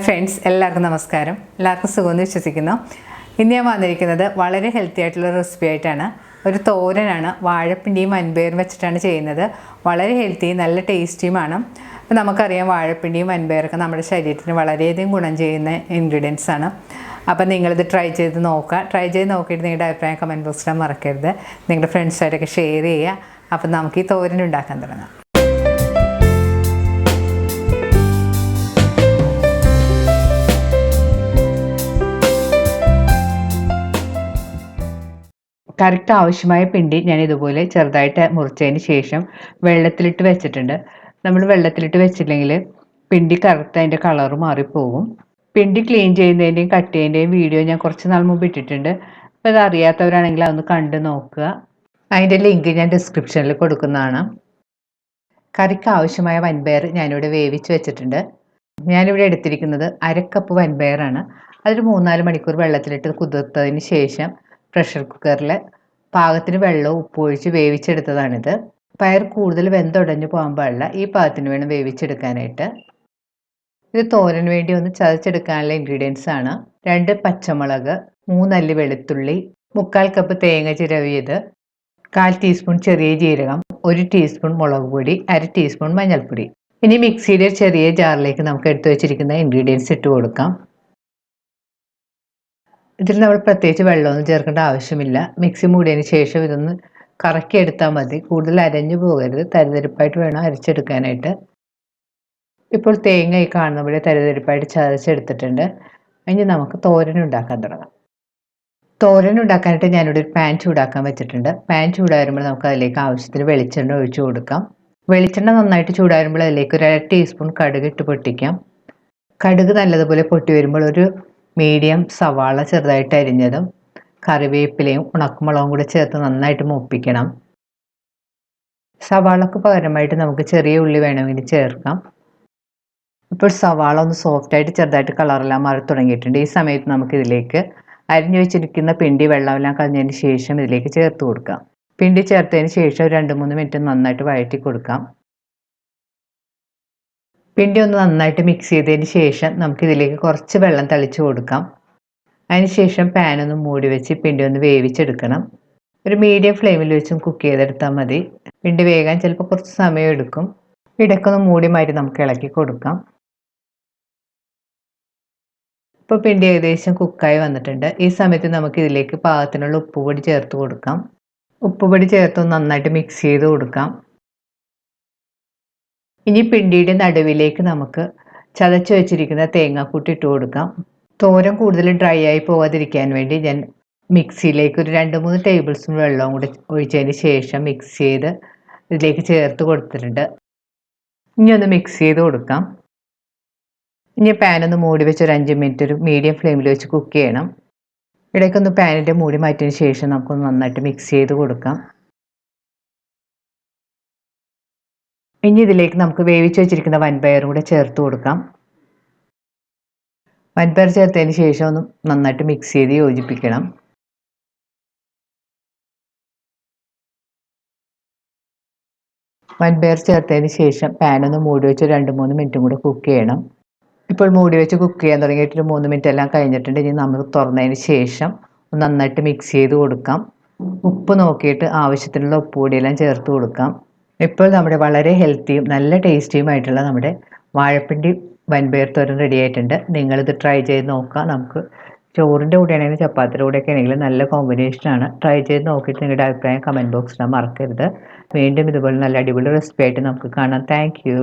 Hi friends, എല്ലാവർക്കും നമസ്കാരം. എല്ലാവർക്കും സുഖമെന്ന് വിശ്വസിക്കുന്നു. ഇന്ന് ഞാൻ വന്നിരിക്കുന്നത് വളരെ ഹെൽത്തി ആയിട്ടുള്ള റെസിപ്പി ആയിട്ടാണ്. ഒരു തോരനാണ്, വാഴപ്പിണ്ടിയും വൻപയറും വെച്ചിട്ടാണ് ചെയ്യുന്നത്. വളരെ ഹെൽത്തിയും നല്ല ടേസ്റ്റിയുമാണ്. അപ്പോൾ നമുക്കറിയാം വാഴപ്പിണ്ടിയും വൻപയറൊക്കെ നമ്മുടെ ശരീരത്തിന് വളരെയധികം ഗുണം ചെയ്യുന്ന ഇൻഗ്രീഡിയൻസ് ആണ്. അപ്പോൾ നിങ്ങളിത് ട്രൈ ചെയ്ത് നോക്കുക. ട്രൈ ചെയ്ത് നോക്കിയിട്ട് നിങ്ങളുടെ അഭിപ്രായം കമൻറ്റ് ബോക്സിൽ മറക്കരുത്. നിങ്ങളുടെ ഫ്രണ്ട്സായിട്ടൊക്കെ ഷെയർ ചെയ്യുക. അപ്പോൾ നമുക്ക് ഈ തോരൻ ഉണ്ടാക്കാൻ തുടങ്ങാം. കറിക്ക് ആവശ്യമായ പിണ്ടി ഞാൻ ഇതുപോലെ ചെറുതായിട്ട് മുറിച്ചതിന് ശേഷം വെള്ളത്തിലിട്ട് വെച്ചിട്ടുണ്ട്. നമ്മൾ വെള്ളത്തിലിട്ട് വെച്ചില്ലെങ്കിൽ പിണ്ടി കറുത്ത് അതിൻ്റെ കളറ് മാറിപ്പോകും. പിണ്ടി ക്ലീൻ ചെയ്യുന്നതിൻ്റെയും കട്ട് ചെയ്യുന്നതിൻ്റെയും വീഡിയോ ഞാൻ കുറച്ച് നാൾ മുമ്പ് ഇട്ടിട്ടുണ്ട്. അപ്പോൾ അത് അറിയാത്തവരാണെങ്കിൽ അതൊന്ന് കണ്ട് നോക്കുക. അതിൻ്റെ ലിങ്ക് ഞാൻ ഡിസ്ക്രിപ്ഷനിൽ കൊടുക്കുന്നതാണ്. കറിക്ക് ആവശ്യമായ വൻപയർ ഞാനിവിടെ വേവിച്ച് വെച്ചിട്ടുണ്ട്. ഞാനിവിടെ എടുത്തിരിക്കുന്നത് 1/2 കപ്പ് വൻപയറാണ്. അതൊരു 3-4 മണിക്കൂർ വെള്ളത്തിലിട്ട് കുതിർത്തതിന് ശേഷം പ്രഷർ കുക്കറിൽ പാകത്തിന് വെള്ളവും ഉപ്പും ഒഴിച്ച് വേവിച്ചെടുത്തതാണിത്. പയർ കൂടുതൽ വെന്തുടഞ്ഞു പോകാൻ പാടില്ല. ഈ പാകത്തിന് വേണം വേവിച്ചെടുക്കാനായിട്ട്. ഇത് തോരന് വേണ്ടി ഒന്ന് ചതച്ചെടുക്കാനുള്ള ഇൻഗ്രീഡിയൻസ് ആണ്. 2 പച്ചമുളക്, 3 അല്ലി വെളുത്തുള്ളി, 3/4 കപ്പ് തേങ്ങ ചിരവിയത്, 1/4 ടീസ്പൂൺ ചെറിയ ജീരകം, 1 ടീസ്പൂൺ മുളക് പൊടി, 1/2 ടീസ്പൂൺ മഞ്ഞൾപ്പൊടി. ഇനി മിക്സിയുടെ ചെറിയ ജാറിലേക്ക് നമുക്ക് എടുത്തു വെച്ചിരിക്കുന്ന ഇൻഗ്രീഡിയൻസ് ഇട്ട് കൊടുക്കാം. ഇതിൽ നമ്മൾ പ്രത്യേകിച്ച് വെള്ളമൊന്നും ചേർക്കേണ്ട ആവശ്യമില്ല. മിക്സി മൂടിയതിന് ശേഷം ഇതൊന്ന് കറക്കി എടുത്താൽ മതി. കൂടുതൽ അരഞ്ഞു പോകരുത്. തരിതരിപ്പായിട്ട് വേണം അരച്ചെടുക്കാനായിട്ട്. ഇപ്പോൾ തേങ്ങ ഈ കാണുന്ന പോലെ തരിതരിപ്പായിട്ട് ചതച്ചെടുത്തിട്ടുണ്ട്. ഇനി നമുക്ക് തോരൻ ഉണ്ടാക്കാൻ തുടങ്ങാം. തോരൻ ഉണ്ടാക്കാനായിട്ട് ഞാനിവിടെ ഒരു പാൻ ചൂടാക്കാൻ വെച്ചിട്ടുണ്ട്. പാൻ ചൂടാകുമ്പോൾ നമുക്ക് അതിലേക്ക് ആവശ്യത്തിന് വെളിച്ചെണ്ണ ഒഴിച്ചു കൊടുക്കാം. വെളിച്ചെണ്ണ നന്നായിട്ട് ചൂടാകുമ്പോൾ അതിലേക്ക് ഒരു 1/2 ടീസ്പൂൺ കടുക് ഇട്ട് പൊട്ടിക്കാം. കടുക് നല്ലതുപോലെ പൊട്ടി വരുമ്പോൾ ഒരു മീഡിയം സവാള ചെറുതായിട്ട് അരിഞ്ഞതും കറിവേപ്പിലയും ഉണക്കമുളകും കൂടെ ചേർത്ത് നന്നായിട്ട് മൂപ്പിക്കണം. സവാളക്ക് പകരമായിട്ട് നമുക്ക് ചെറിയ ഉള്ളി വേണമെങ്കിൽ ചേർക്കാം. ഇപ്പോൾ സവാള ഒന്ന് സോഫ്റ്റായിട്ട് ചെറുതായിട്ട് കളറെല്ലാം മാറി തുടങ്ങിയിട്ടുണ്ട്. ഈ സമയത്ത് നമുക്കിതിലേക്ക് അരിഞ്ഞു വെച്ചിരിക്കുന്ന പിണ്ടി വെള്ളമെല്ലാം കളഞ്ഞതിന് ശേഷം ഇതിലേക്ക് ചേർത്ത് കൊടുക്കാം. പിണ്ടി ചേർത്തതിന് ശേഷം 2-3 മിനിറ്റ് നന്നായിട്ട് വഴറ്റി കൊടുക്കാം. പിണ്ടി ഒന്ന് നന്നായിട്ട് മിക്സ് ചെയ്തതിന് ശേഷം നമുക്കിതിലേക്ക് കുറച്ച് വെള്ളം തളിച്ച് കൊടുക്കാം. അതിനുശേഷം പാനൊന്ന് മൂടി വെച്ച് പിണ്ടി ഒന്ന് വേവിച്ചെടുക്കണം. ഒരു മീഡിയം ഫ്ലെയിമിൽ വെച്ചും കുക്ക് ചെയ്തെടുത്താൽ മതി. പിണ്ടി വേകാൻ ചിലപ്പോൾ കുറച്ച് സമയം എടുക്കും. ഇടയ്ക്കൊന്ന് മൂടി മാറ്റി നമുക്ക് ഇളക്കി കൊടുക്കാം. ഇപ്പോൾ പിണ്ടി ഏകദേശം കുക്കായി വന്നിട്ടുണ്ട്. ഈ സമയത്ത് നമുക്ക് ഇതിലേക്ക് പാകത്തിനുള്ള ഉപ്പുപൊടി ചേർത്ത് കൊടുക്കാം. ഉപ്പുപൊടി ചേർത്ത് നന്നായിട്ട് മിക്സ് ചെയ്ത് കൊടുക്കാം. ഇനി പിണ്ടിയുടെ നടുവിലേക്ക് നമുക്ക് ചതച്ച് വെച്ചിരിക്കുന്ന തേങ്ങാക്കൂട്ട് ഇട്ട് കൊടുക്കാം. തോരൻ കൂടുതൽ ഡ്രൈ ആയി പോകാതിരിക്കാൻ വേണ്ടി ഞാൻ മിക്സിയിലേക്ക് ഒരു 2-3 ടേബിൾ സ്പൂൺ വെള്ളവും കൂടി ഒഴിച്ചതിന് ശേഷം മിക്സ് ചെയ്ത് ഇതിലേക്ക് ചേർത്ത് കൊടുത്തിട്ടുണ്ട്. ഇനി ഒന്ന് മിക്സ് ചെയ്ത് കൊടുക്കാം. ഇനി പാനൊന്ന് മൂടി വെച്ച് ഒരു 5 മിനിറ്റ് ഒരു മീഡിയം ഫ്ലെയിമിൽ വെച്ച് കുക്ക് ചെയ്യണം. ഇടയ്ക്കൊന്ന് പാനിൻ്റെ മൂടി മാറ്റിയതിന് ശേഷം നമുക്കൊന്ന് നന്നായിട്ട് മിക്സ് ചെയ്ത് കൊടുക്കാം. ഇനി ഇതിലേക്ക് നമുക്ക് വേവിച്ച് വെച്ചിരിക്കുന്ന വൻപയറും കൂടെ ചേർത്ത് കൊടുക്കാം. വൻപയർ ചേർത്തതിന് ശേഷം ഒന്ന് നന്നായിട്ട് മിക്സ് ചെയ്ത് യോജിപ്പിക്കണം. വൻപയർ ചേർത്തതിന് ശേഷം പാനൊന്ന് മൂടി വെച്ച് 2-3 മിനിറ്റും കൂടെ കുക്ക് ചെയ്യണം. ഇപ്പോൾ മൂടി വെച്ച് കുക്ക് ചെയ്യാൻ തുടങ്ങിയിട്ട് ഒരു 3 മിനിറ്റ് എല്ലാം കഴിഞ്ഞിട്ടുണ്ട്. ഇനി നമ്മൾ തുറന്നതിന് ശേഷം നന്നായിട്ട് മിക്സ് ചെയ്ത് കൊടുക്കാം. ഉപ്പ് നോക്കിയിട്ട് ആവശ്യത്തിനുള്ള ഉപ്പ് പൊടിയെല്ലാം ചേർത്ത് കൊടുക്കാം. ഇപ്പോൾ നമ്മുടെ വളരെ ഹെൽത്തിയും നല്ല ടേസ്റ്റിയുമായിട്ടുള്ള നമ്മുടെ വാഴപ്പിണ്ടി വൻപയർ തോരൻ റെഡി ആയിട്ടുണ്ട്. നിങ്ങളിത് ട്രൈ ചെയ്ത് നോക്കുക. നമുക്ക് ചോറിൻ്റെ കൂടെ ആണെങ്കിലും ചപ്പാത്തിയുടെ കൂടെയൊക്കെ ആണെങ്കിലും നല്ല കോമ്പിനേഷനാണ്. ട്രൈ ചെയ്ത് നോക്കിയിട്ട് നിങ്ങളുടെ അഭിപ്രായം കമൻറ്റ് ബോക്സിൽ മറക്കരുത്. വീണ്ടും ഇതുപോലെ നല്ല അടിപൊളി റെസിപ്പി ആയിട്ട് നമുക്ക് കാണാം. Thank you.